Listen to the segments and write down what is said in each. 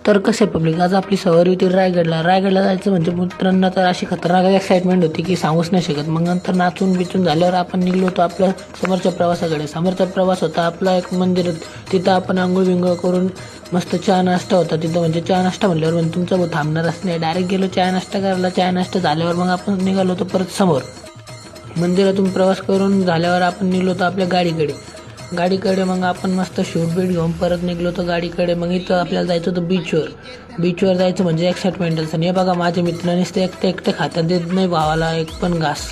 तर कसे पब्लिक, आज आपली सवारी होती रायगडला जायचं म्हणजे मित्रांना तर अशी खतरनाक एक्साइटमेंट होती की सांगूच नाही शकत. मग नंतर नाचून बिचून झाल्यावर आपण निघलो होतो आपल्या समोरच्या प्रवासाकडे. समोरचा प्रवास होता आपला एक मंदिर, तिथं आपण आंघोळ बिंघोळ करून मस्त चहा नाश्ता होता तिथं. म्हणजे चहा नाश्ता म्हटल्यावर म्हणजे तुमचा भाऊ थांबणारच नाही, डायरेक्ट गेलो चहा नाश्ता करायला. चहा नाश्ता झाल्यावर मग आपण निघालो होतो परत समोर मंदिरातून. प्रवास करून झाल्यावर आपण निघलो होतो आपल्या गाडीकडे. मग आपण मस्त शूट बीट घेऊन परत निघलो होतो गाडीकडे. मग इथं आपल्याला जायचं होतं बीचवर जायचं म्हणजे एक्साइटमेंट असं. हे बघा माझ्या मित्रांनीच ते एकटे खात्यात देत नाही भावाला एक पण घास.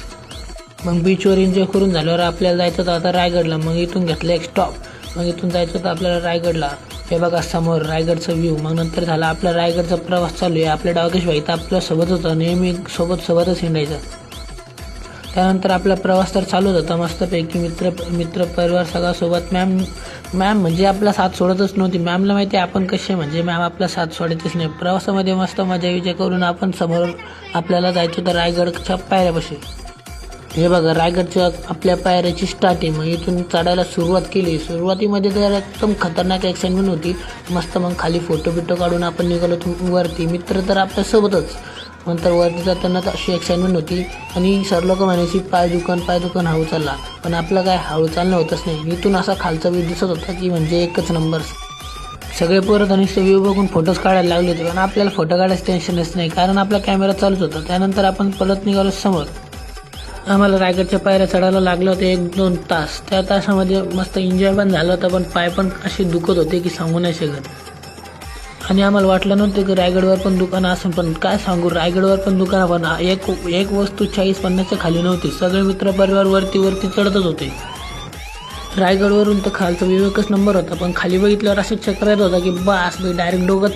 मग बीचवर एन्जॉय करून झाल्यावर आपल्याला जायचं होतं आता रायगडला. मग इथून घेतलं एक स्टॉप. मग इथून जायचं होतं आपल्याला रायगडला. हे बघा समोर रायगडचा व्ह्यू. मग नंतर झाला आपला रायगडचा प्रवास चालू आहे. आपल्या डावकेश भाई तर आपल्यासोबत होता, नेहमी सोबतच हिंडायचा. त्यानंतर आपला प्रवास तर चालूच होता मस्तपैकी. मित्र परिवार सगळा सोबत. मॅम म्हणजे आपला साथ सोडतच नव्हती. मॅमला माहिती आहे आपण कसे, म्हणजे मॅम आपला साथ सोडतच नाही. प्रवासामध्ये मस्त मजा विजय करून आपण समोर आपल्याला जायचं होतं रायगडच्या पायऱ्यापाशी. हे बघा रायगडच्या आपल्या पायऱ्याची स्टार्टिंग. मग इथून चढायला सुरुवात केली. सुरुवातीमध्ये तर एकदम खतरनाक एक्साइटमेंट होती मस्त. मग खाली फोटो काढून आपण निघालो वरती, मित्र तर आपल्यासोबतच. नंतर वरती जाताना अशी एक्साइटमेंट होती आणि सर लोक म्हणायची पाय दुकान हळू चालला. पण आपलं काय हळू चालणं होतच नाही. इथून असा खालचा व्ह्यू दिसत होता की म्हणजे एकच नंबर. सगळे परत आणि ते व्ह्यू बघून फोटोज काढायला लागले होते. पण आपल्याला फोटो काढायचं टेन्शनच नाही कारण आपला कॅमेरा चालूच होता. त्यानंतर आपण परत निघालो समोर. आम्हाला रायगडच्या पायऱ्या चढायला लागलं होतं 1-2 तास. त्या तासामध्ये मस्त एन्जॉय पण झालं होतं, पण पाय पण असे दुखत होते की सांगू नाही शकत. आणि आम्हाला वाटलं नव्हतं की रायगडवर पण दुकानं असेल, पण काय सांगू रायगडवर पण दुकानं पण एक वस्तू 40-50च्या खाली नव्हती. सगळे मित्र परिवार वरती चढतच होते. रायगडवरून तर खालचा व्ह्यू एकच नंबर होता, पण खाली बघितल्यावर असं चक्कर येत होता की बस मी डायरेक्ट डोकं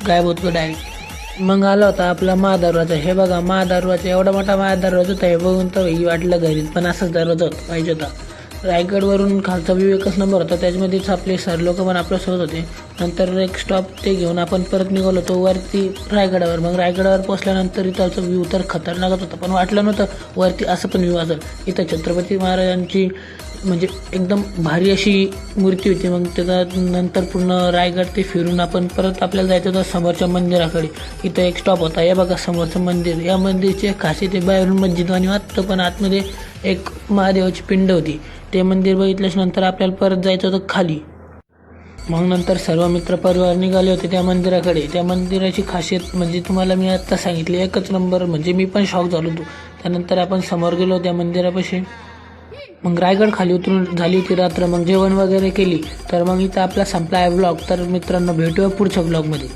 गायब होतो डायरेक्ट. मग आला होता आपला महादरवाजा. हे बघा महादरवाजा, एवढा मोठा महादरवाजा होता. हे बघून तर ही वाटलं घरीच पण असंच दरवाजा पाहिजे होता. रायगडवरून खालचा व्ह्यू एकच नंबर होता. त्याच्यामध्येच आपले सर लोक पण आपल्यासोबत होते. नंतर एक स्टॉप ते घेऊन आपण परत निघालो होतो वरती रायगडावर. मग रायगडावर पोचल्यानंतर इथलचा व्ह्यू तर खतरनाकच होता, पण वाटलं नव्हतं वरती असं पण व्ह्यू असेल. इथं छत्रपती महाराजांची म्हणजे एकदम भारी अशी मूर्ती होती. मग त्याच्यानंतर पूर्ण रायगड ते फिरून आपण परत आपल्याला जायचं होतं समोरच्या मंदिराकडे. इथं एक स्टॉप होता. हे बघा समोरचं मंदिर. या मंदिरची एक खासियत आहे, बाहेरून मस्जिदवाणी वाटतं पण आतमध्ये एक महादेवाची पिंड होती. ते मंदिर बघितल्याच्या नंतर आपल्याला परत जायचं होतं खाली. मग नंतर सर्व मित्र परिवार निघाले होते त्या मंदिराकडे. त्या मंदिराची खासियत म्हणजे तुम्हाला मी आत्ता सांगितली, एकच नंबर. म्हणजे मी पण शॉक झालो होतो. त्यानंतर आपण समोर गेलो त्या मंदिरापाशी. मग रायगड खाली उतरून झाली होती रात्र. मग जेवण वगैरे केली. तर मग इथं आपला संपला आहे ब्लॉग. तर मित्रांनो भेटूया पुढच्या ब्लॉगमध्ये.